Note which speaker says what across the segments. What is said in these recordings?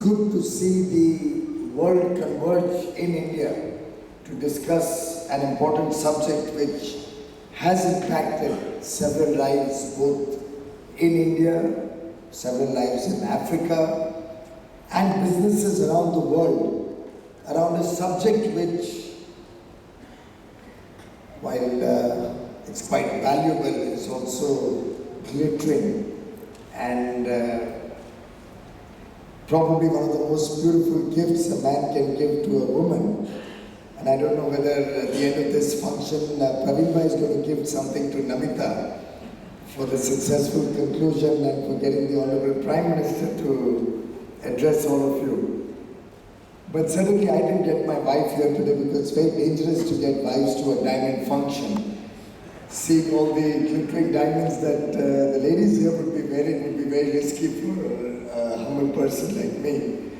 Speaker 1: Good to see the world converge in India to discuss an important subject which has impacted several lives both in India, several lives in Africa, and businesses around the world around a subject which, while it's quite valuable, is also glittering and probably one of the most beautiful gifts a man can give to a woman. And I don't know whether at the end of this function, Praveenbhai is going to give something to Namita for the successful conclusion and for getting the Honorable Prime Minister to address all of you. But certainly I didn't get my wife here today because it's very dangerous to get wives to a diamond function. Seeing all the glittering diamonds that the ladies here would be wearing would be very risky for a humble person like me.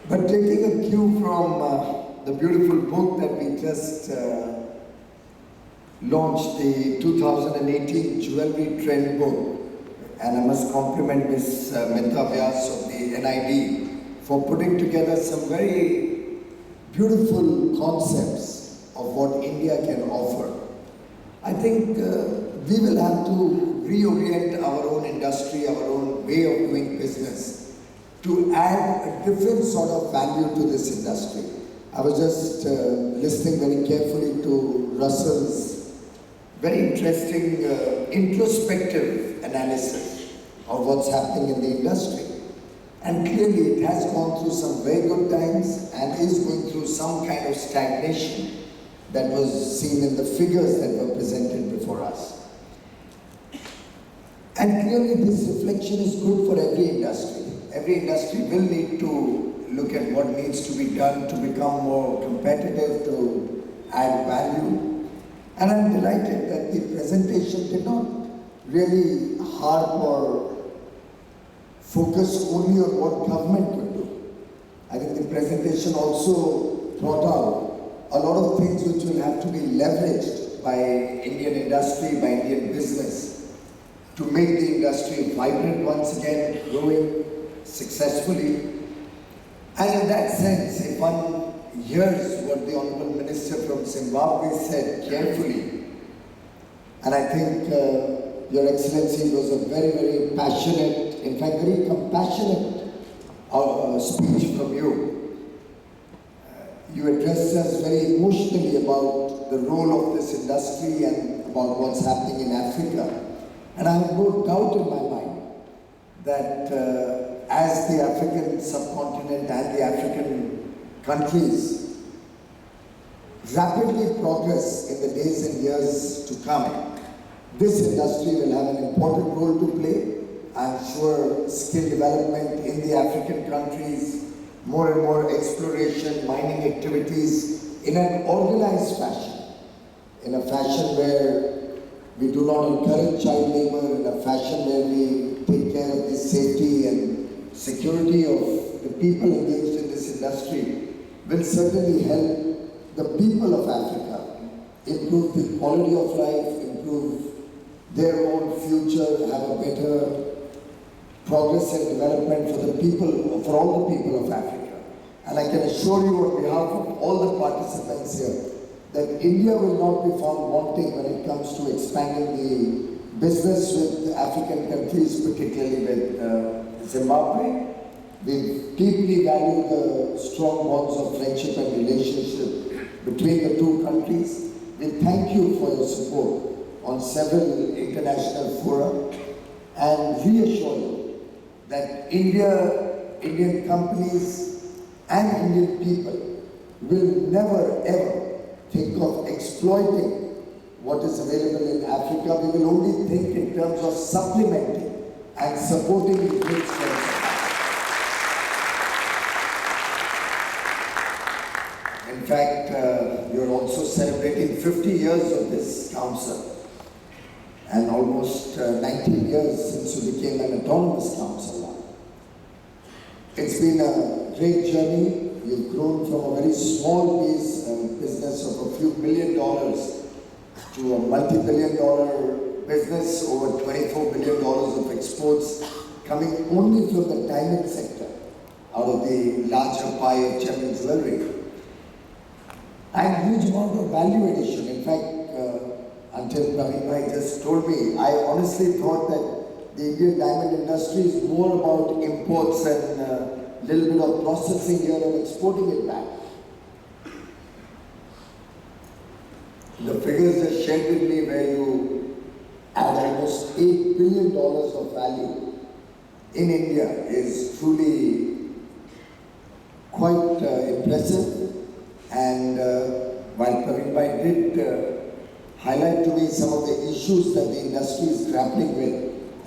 Speaker 1: But taking a cue from the beautiful book that we just launched, the 2018 Jewelry Trend book, and I must compliment Ms. Mehta Vyas of the NID for putting together some very beautiful concepts of what India can offer. I think we will have to reorient our own industry, our own way of doing business to add a different sort of value to this industry. I was just listening very carefully to Russell's very interesting introspective analysis of what's happening in the industry. And clearly it has gone through some very good times and is going through some kind of stagnation that was seen in the figures that were presented before us. And clearly this reflection is good for every industry. Every industry will need to look at what needs to be done to become more competitive, to add value. And I'm delighted that the presentation did not really harp or focus only on what government could do. I think the presentation also brought out a lot of things which will have to be leveraged by Indian industry, by Indian business, to make the industry vibrant once again, growing successfully. And in that sense, if one hears what the Honorable Minister from Zimbabwe said carefully, and I think Your Excellency was a very, very passionate, in fact very compassionate speech from you. You addressed us very emotionally about the role of this industry and about what's happening in Africa. And I have no doubt in my mind that as the African subcontinent and the African countries rapidly progress in the days and years to come, this industry will have an important role to play. I'm sure skill development in the African countries, more and more exploration, mining activities in an organized fashion, in a fashion where we do not encourage child labor, in a fashion where we take care of the safety and security of the people engaged in this industry, will certainly help the people of Africa improve the quality of life, improve their own future, have a better progress and development for the people, for all the people of Africa. And I can assure you on behalf of all the participants here that India will not be found wanting when it comes to expanding the business with African countries, particularly with Zimbabwe. We deeply value the strong bonds of friendship and relationship between the two countries. We thank you for your support on several international fora and reassure you that Indian companies and Indian people will never ever think of exploiting what is available in Africa. We will only think in terms of supplementing and supporting the great strengths. In fact, you're also celebrating 50 years of this council and almost 19 years since you became an autonomous council now. It's been a great journey. You've grown from a very small base business of a few $1 billion to a multi-billion-dollar business, over $24 billion of exports coming only from the diamond sector out of the larger pie of gem and jewelry. And huge amount of value addition. In fact, until Praveen Bhai just told me, I honestly thought that the Indian diamond industry is more about imports and a little bit of processing here and exporting it back. The figures that shared with me where you add almost $8 billion of value in India is truly quite impressive. And while Praveen Bhai did highlight to me some of the issues that the industry is grappling with,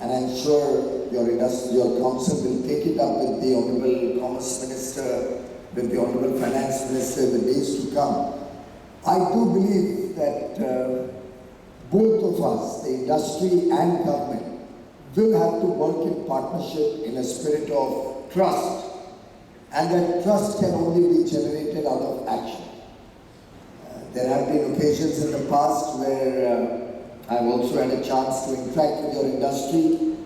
Speaker 1: and I'm sure your council will take it up with the Honorable Commerce Minister, with the Honorable Finance Minister in the days to come. I do believe that both of us, the industry and government, will have to work in partnership in a spirit of trust, and that trust can only be generated out of action. There have been occasions in the past where I've also had a chance to interact with your industry.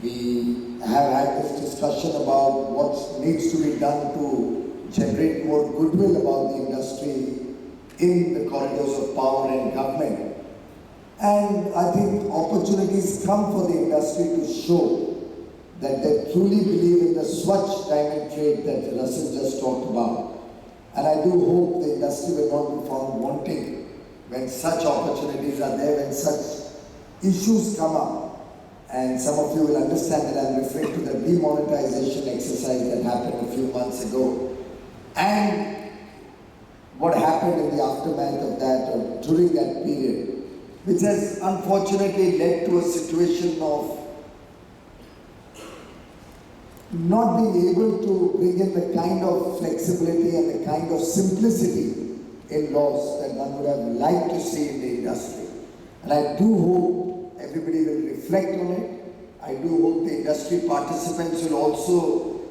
Speaker 1: We have had this discussion about what needs to be done to generate more goodwill about the industry in the corridors of power and government. And I think opportunities come for the industry to show that they truly believe in the Swachh diamond trade that Russell just talked about. And I do hope the industry will not be found wanting when such opportunities are there, when such issues come up. And some of you will understand that I'm referring to the demonetization exercise that happened a few months ago. And what happened in the aftermath of that or during that period, which has unfortunately led to a situation of not being able to bring in the kind of flexibility and the kind of simplicity in laws that one would have liked to see in the industry. And I do hope everybody will reflect on it. I do hope the industry participants will also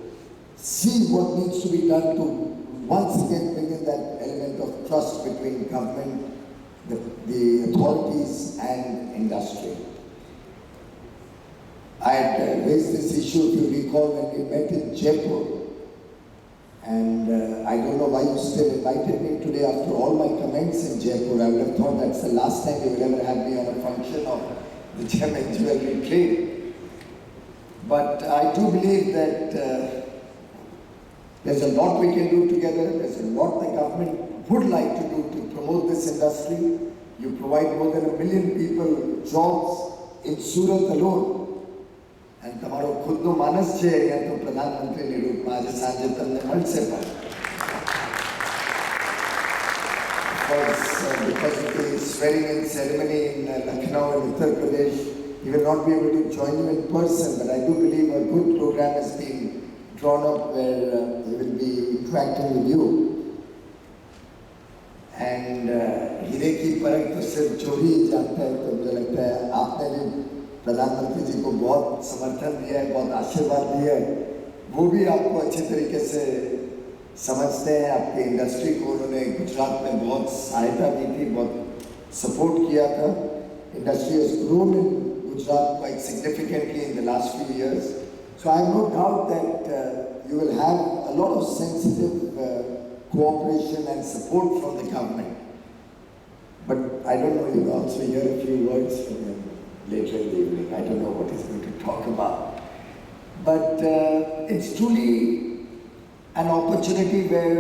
Speaker 1: see what needs to be done to once again bring in that element of trust between government, the authorities and industry. I had raised this issue, if you recall, when we met in Jaipur. And I don't know why you still invited me today after all my comments in Jaipur. I would have thought that's the last time you would ever have me on a function of the gem and jewelry trade. But I do believe that there's a lot we can do together. There's a lot the government would like to do to promote this industry. You provide more than 1 million people jobs in Surat alone. And તમારો ખુદનો માનસ છે અહીંયા તો પ્રધાનમંત્રીની રૂપમાં આજે સાંજે તમને મળશે પણ. Because of the swearing-in ceremony in Lucknow and Uttar Pradesh, he will not be able to join you in person, but I do believe a good program has been drawn up where he will be interacting with you. And हीरे की परख तो सिर्फ चोरी ही जानता है, तो मुझे लगता है आपने भी प्रधानमंत्री जी को बहुत समर्थन दिया है, बहुत आशीर्वाद दिया है, वो भी आपको अच्छे तरीके से समझते हैं. आपके इंडस्ट्री को उन्होंने गुजरात में बहुत सहायता दी थी, बहुत सपोर्ट किया था. Industry has grown in Gujarat quite significantly in the last few years. So I have no doubt that you will have a lot of sensitive cooperation and support from the government. But I don't know, you will also hear a few words from him later in the evening. I don't know what he's going to talk about. But it's truly an opportunity where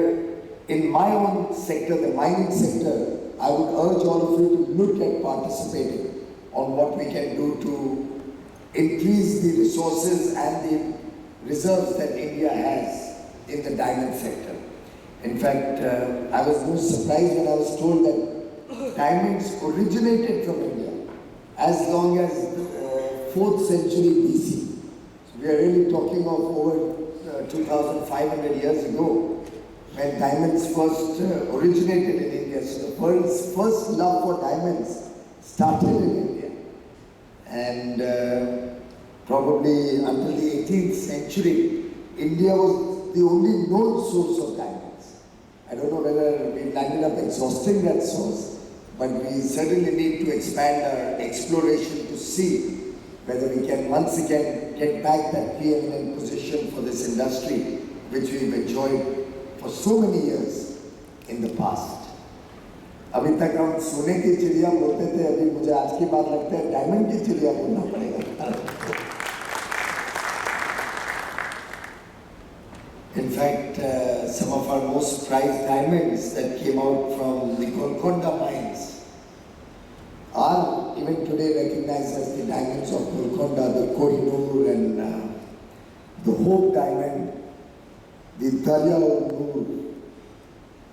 Speaker 1: in my own sector, the mining sector, I would urge all of you to look at participating on what we can do to increase the resources and the reserves that India has in the diamond sector. In fact, I was most surprised when I was told that diamonds originated from India as long as 4th century BC. So we are really talking of over 2,500 years ago when diamonds first originated in India. So the world's first love for diamonds started in India. And probably until the 18th century, India was the only known source of diamonds. I don't know whether we landed up exhausting that source, but we certainly need to expand our exploration to see whether we can once again get back that preeminent position for this industry which we've enjoyed for so many years in the past. अभी तक हम सोने की चिड़िया बोलते थे, अभी मुझे आज की बात लगता है डायमंड की चिड़िया बोलना पड़ेगा. In fact, some of our most prized diamonds that came out from the Golconda mines are even today recognized as the diamonds of Golconda, the Kohinoor and the Hope diamond, the Darya Noor.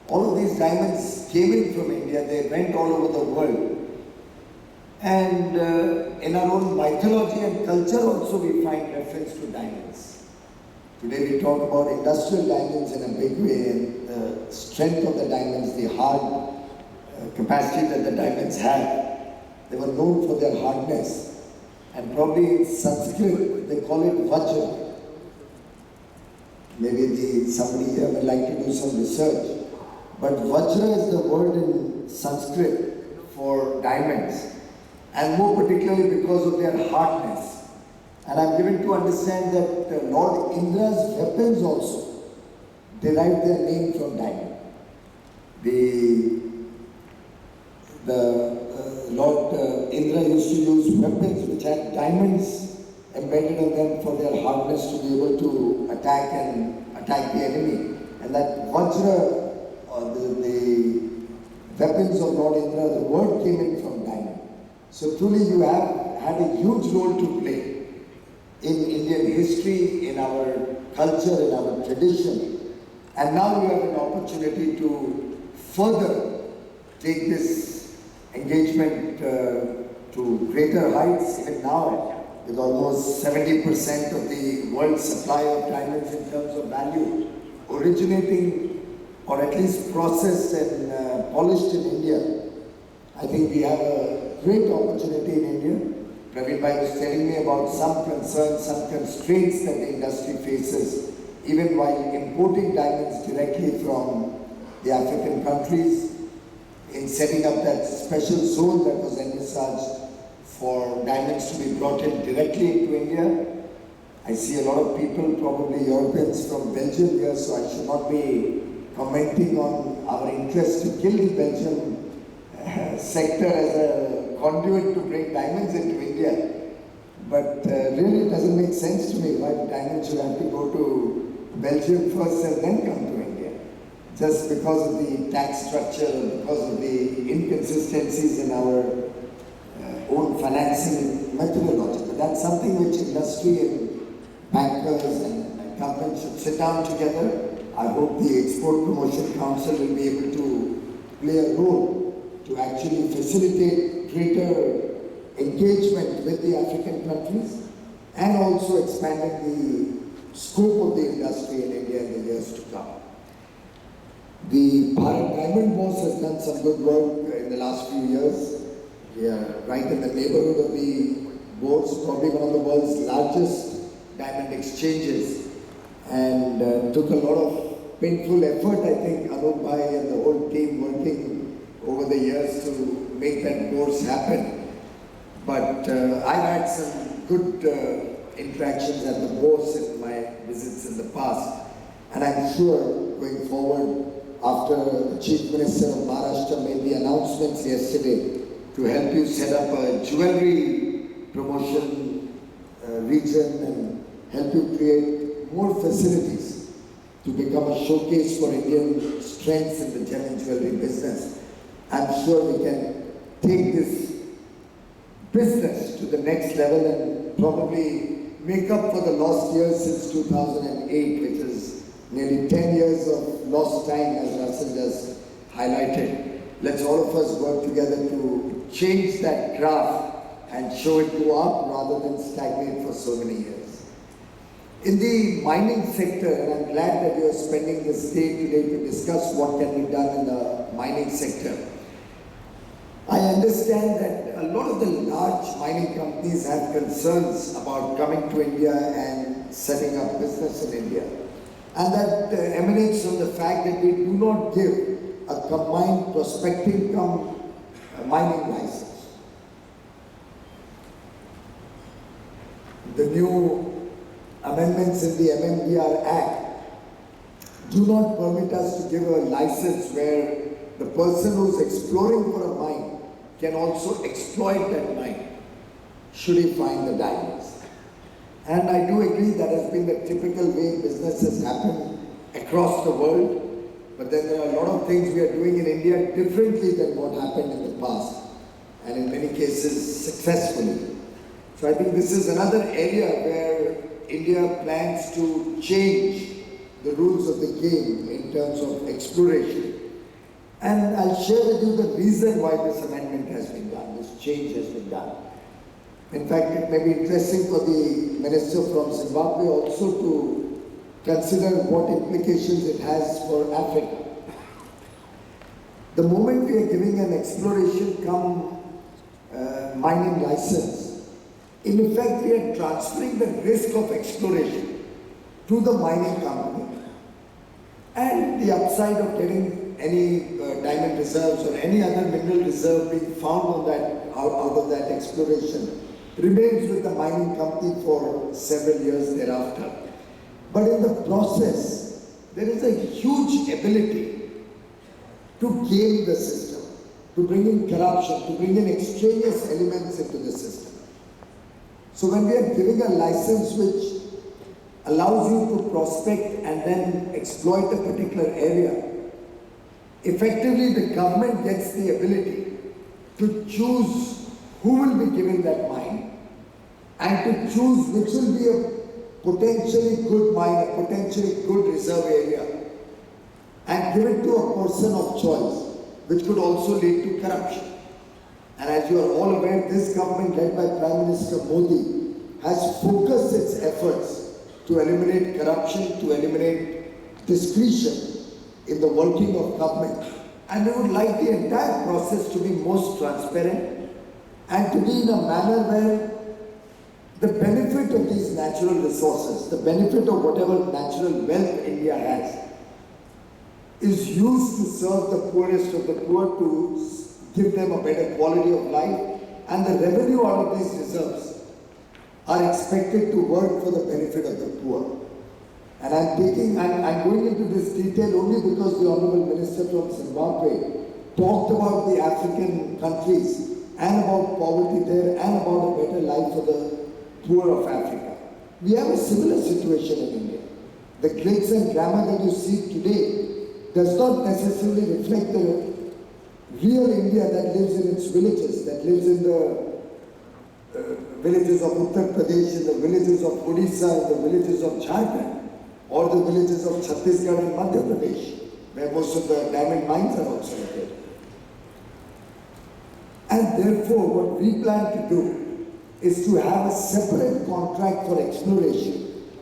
Speaker 1: All of these diamonds came in from India, they went all over the world. And in our own mythology and culture also we find reference to diamonds. Today we talk about industrial diamonds in a big way, and the strength of the diamonds, the hard capacity that the diamonds have. They were known for their hardness, and probably in Sanskrit they call it Vajra. Maybe somebody here would like to do some research. But Vajra is the word in Sanskrit for diamonds, and more particularly because of their hardness. And I'm given to understand that Lord Indra's weapons also derived their name from diamond. Lord Indra used to use weapons which had diamonds embedded in them for their hardness to be able to attack the enemy. And that Vajra, or the weapons of Lord Indra, the word came in from diamond. So truly you have had a huge role to play in Indian history, in our culture, in our tradition. And now you have an opportunity to further take this engagement to greater heights. Even now, with almost 70% of the world's supply of diamonds in terms of value originating or at least processed and polished in India, I think we have a great opportunity in India. Praveen Bhai was telling me about some concerns, some constraints that the industry faces, even while importing diamonds directly from the African countries, in setting up that special zone that was envisaged for diamonds to be brought in directly into India. I see a lot of people, probably Europeans from Belgium here, so I should not be commenting on our interest to kill the Belgian sector as a conduit to bring diamonds into India. But really it doesn't make sense to me why diamonds should have to go to Belgium first and then come to India. Just because of the tax structure, because of the inconsistencies in our own financing methodology. But that's something which industry and bankers and government should sit down together. I hope the Export Promotion Council will be able to play a role to actually facilitate greater engagement with the African countries and also expanding the scope of the industry in India in the years to come. The Bharat Diamond Bourse has done some good work in the last few years. We are right in the neighborhood of the bourse, probably one of the world's largest diamond exchanges, and took a lot of painful effort, I think, Anup Bhai and the whole team working over the years to make that course happen. But I've had some good interactions at the bourse in my visits in the past. And I'm sure going forward, after the Chief Minister of Maharashtra made the announcements yesterday to help you set up a jewelry promotion region and help you create more facilities to become a showcase for Indian strengths in the gem and jewelry business. I'm sure we can take this business to the next level and probably make up for the lost years since 2008, which is nearly 10 years of lost time, as Russell just highlighted. Let's all of us work together to change that graph and show it go up rather than stagnate for so many years. In the mining sector, and I'm glad that you are spending this day today to discuss what can be done in the mining sector. I understand that a lot of the large mining companies have concerns about coming to India and setting up business in India. And that emanates from the fact that we do not give a combined prospecting cum mining license. The new amendments in the MMDR Act do not permit us to give a license where the person who's exploring for a mine can also exploit that mine should he find the diamonds. And I do agree that has been the typical way businesses happen across the world. But then there are a lot of things we are doing in India differently than what happened in the past, and in many cases successfully. So I think this is another area where India plans to change the rules of the game in terms of exploration. And I'll share with you the reason why this amendment has been done, this change has been done. In fact, it may be interesting for the minister from Zimbabwe also to consider what implications it has for Africa. The moment we are giving an exploration cum mining license, in effect we are transferring the risk of exploration to the mining company, and the upside of getting any diamond reserves or any other mineral reserve being found on that, out of that exploration remains with the mining company for several years thereafter. But in the process, there is a huge ability to game the system, to bring in corruption, to bring in extraneous elements into the system. So when we are giving a license which allows you to prospect and then exploit a particular area, effectively the government gets the ability to choose who will be given that mine and to choose which will be a potentially good mine, a potentially good reserve area, and give it to a person of choice, which could also lead to corruption. And as you are all aware, this government led by Prime Minister Modi has focused its efforts to eliminate corruption, to eliminate discretion in the working of government. And we would like the entire process to be most transparent and to be in a manner where the benefit of these natural resources, the benefit of whatever natural wealth India has, is used to serve the poorest of the poor, to give them a better quality of life, and the revenue out of these reserves are expected to work for the benefit of the poor. And I'm going into this detail only because the Honourable Minister from Zimbabwe talked about the African countries and about poverty there and about a better life for the poor of Africa. We have a similar situation in India. The glitz and glamour that you see today does not necessarily reflect the real India that lives in its villages, that lives in the villages of Uttar Pradesh, in the villages of Odisha, in the villages of Jharkhand, or the villages of Chhattisgarh and Madhya Pradesh, where most of the diamond mines are also located. And therefore, what we plan to do is to have a separate contract for exploration,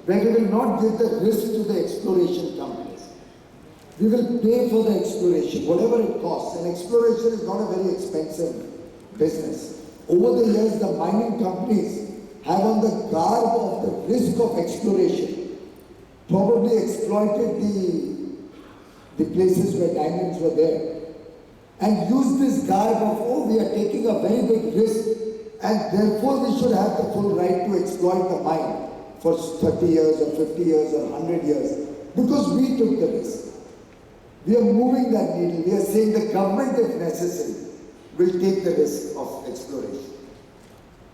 Speaker 1: where we will not give the risk to the exploration companies. We will pay for the exploration, whatever it costs. And exploration is not a very expensive business. Over the years, the mining companies have, on the garb of the risk of exploration, probably exploited the places where diamonds were there, and used this garb of, oh, we are taking a very big risk, and therefore we should have the full right to exploit the mine for 30 years or 50 years or 100 years, because we took the risk. We are moving that needle. We are saying the government, if necessary, will take the risk of exploration.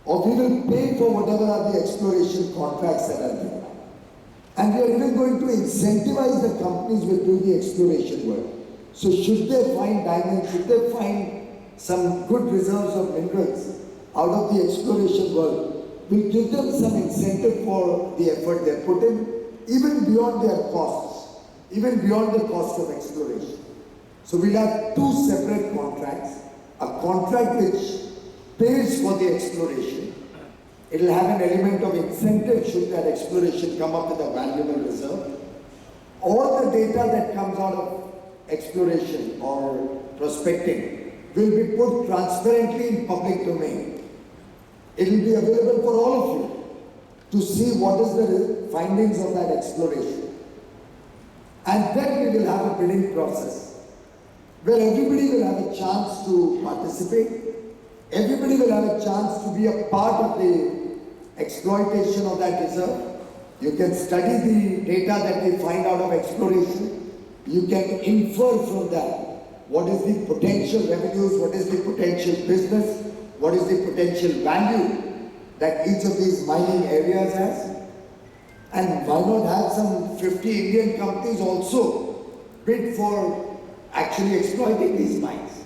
Speaker 1: Or we will pay for whatever are the exploration contracts that are given. And we are even going to incentivize the companies which do the exploration work. So should they find diamonds, should they find some good reserves of minerals out of the exploration work, we'll give them some incentive for the effort they put in, even beyond their costs, even beyond the cost of exploration. So we'll have two separate contracts, a contract which pays for the exploration. It will have an element of incentive should that exploration come up with a valuable reserve. All the data that comes out of exploration or prospecting will be put transparently in public domain. It will be available for all of you to see what is the findings of that exploration. And then we will have a bidding process where everybody will have a chance to participate. Everybody will have a chance to be a part of the exploitation of that reserve. You can study the data that we find out of exploration. you can infer from that what is the potential revenues, what is the potential business, what is the potential value that each of these mining areas has. And why not have some 50 Indian companies also bid for actually exploiting these mines?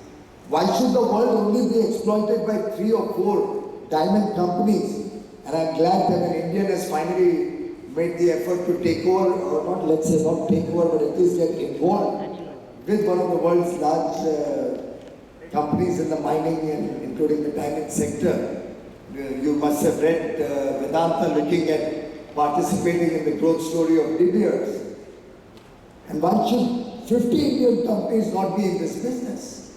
Speaker 1: Why should the world only be exploited by 3 or 4 diamond companies? And I'm glad that an Indian has finally made the effort to take over, or not, let's say not take over, but at least get involved with one of the world's large companies in the mining and including the diamond sector. You must have read Vedanta looking at participating in the growth story of De Beers. And why should 50 Indian companies not be in this business?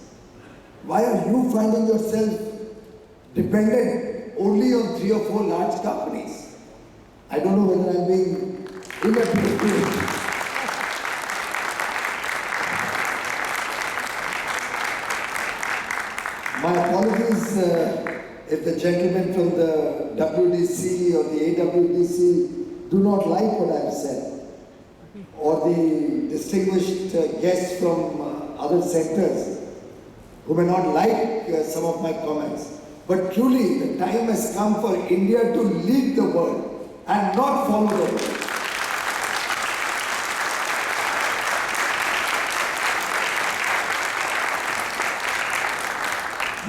Speaker 1: Why are you finding yourself dependent only on 3 or 4 large companies? I don't know whether I'm being inappropriate. My apologies if the gentlemen from the WDC or the AWDC do not like what I've said, or the distinguished guests from other sectors who may not like some of my comments. But truly, the time has come for India to lead the world and not follow the world.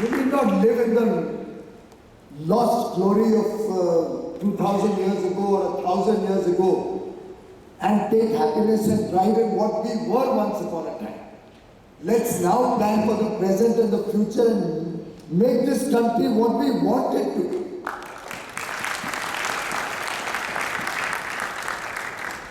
Speaker 1: You need not live in the lost glory of 2000 years ago or 1000 years ago and take happiness and pride in what we were once upon a time. Let's now plan for the present and the future and make this country what we want it to be.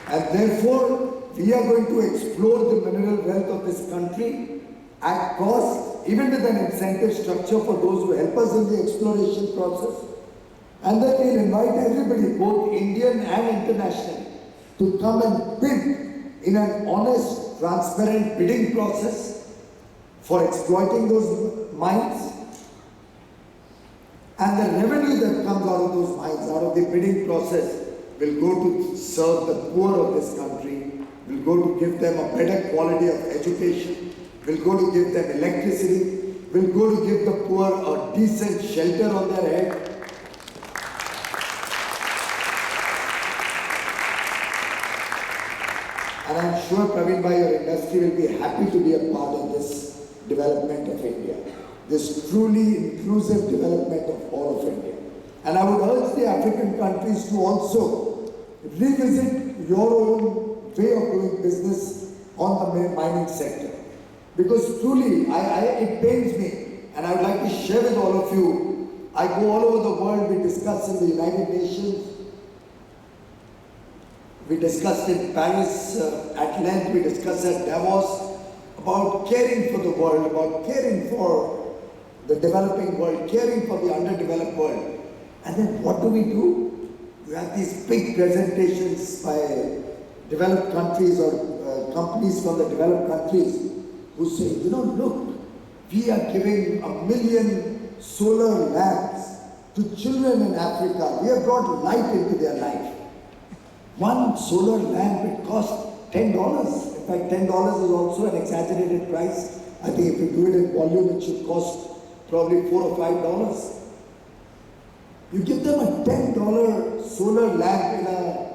Speaker 1: And therefore, we are going to explore the mineral wealth of this country at cost, even with an incentive structure for those who help us in the exploration process. And then we'll invite everybody, both Indian and international, to come and bid in an honest, transparent bidding process for exploiting those mines. And the revenue that comes out of those mines, out of the bidding process, will go to serve the poor of this country, will go to give them a better quality of education, will go to give them electricity, will go to give the poor a decent shelter on their head. And I'm sure, Praveen bhai, your industry will be happy to be a part of this development of India, this truly inclusive development of all of India. And I would urge the African countries to also revisit your own way of doing business on the mining sector. Because truly, it pains me, and I would like to share with all of you, I go all over the world, we discuss in the United Nations, we discussed in Paris at length, we discussed at Davos about caring for the world, about caring for the developing world, caring for the underdeveloped world. And then what do? We have these big presentations by developed countries or companies from the developed countries who say, you know, look, we are giving 1 million solar lamps to children in Africa. We have brought light into their life. One solar lamp, it costs $10. In fact, $10 is also an exaggerated price. I think if you do it in volume, it should cost probably $4 or $5. You give them a $10 solar lamp in a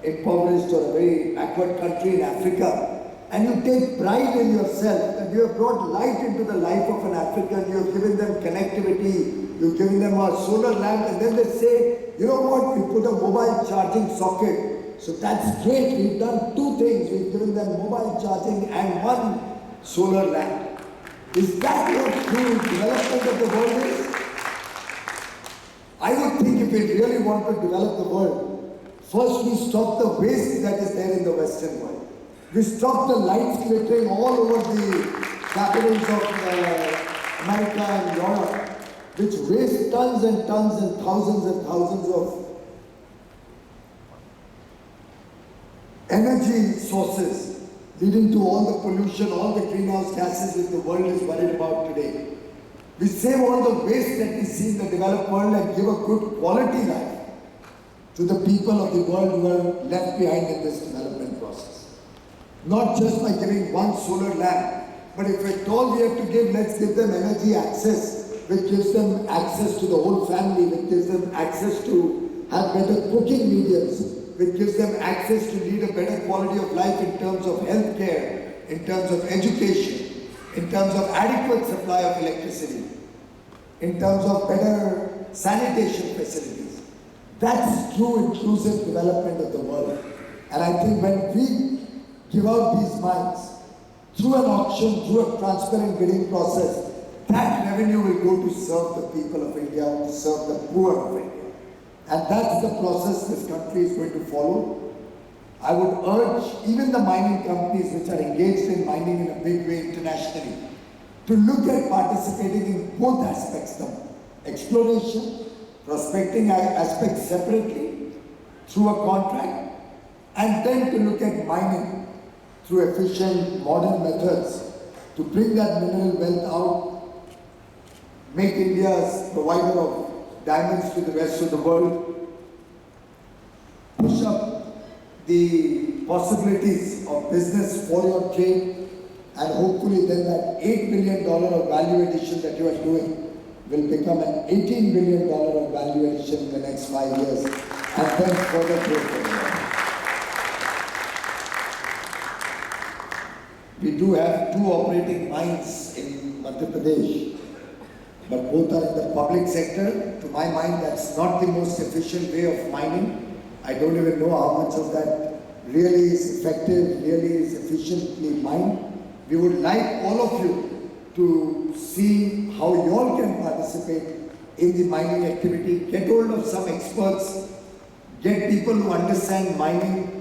Speaker 1: impoverished or a very backward country in Africa, and you take pride in yourself that you have brought light into the life of an African, you have given them connectivity, you've given them a solar lamp, and then they say, you know what, we put a mobile charging socket. So that's great, we've done 2 things, we've given them mobile charging and 1 solar lamp. Is that what true development of the world is? I would think if we really want to develop the world, first we stop the waste that is there in the Western world. We stop the lights glittering all over the capitals of America and Europe, which waste tons and tons and thousands of energy sources, leading to all the pollution, all the greenhouse gases that the world is worried about today. We save all the waste that we see in the developed world and give a good quality life to the people of the world who are left behind in this development process. not just by giving one solar lamp, but if at all we have to give, let's give them energy access, which gives them access to the whole family, which gives them access to have better cooking mediums, which gives them access to lead a better quality of life in terms of health care, in terms of education, in terms of adequate supply of electricity, in terms of better sanitation facilities. That's true inclusive development of the world. And I think when we give out these mines through an auction, through a transparent bidding process, that revenue will go to serve the people of India, to serve the poor of India. And that's the process this country is going to follow. I would urge even the mining companies which are engaged in mining in a big way internationally to look at participating in both aspects, the exploration, prospecting aspects separately through a contract, and then to look at mining through efficient modern methods to bring that mineral wealth out, make India's provider of diamonds to the rest of the world, push up the possibilities of business for your trade, and hopefully then that $8 billion of value addition that you are doing will become an $18 billion of value addition in the next 5 years, and then further growth. We do have 2 operating mines in Madhya Pradesh, but both are in the public sector. To my mind, that's not the most efficient way of mining. I don't even know how much of that really is effective, really is efficiently mined. We would like all of you to see how you all can participate in the mining activity. Get hold of some experts, get people who understand mining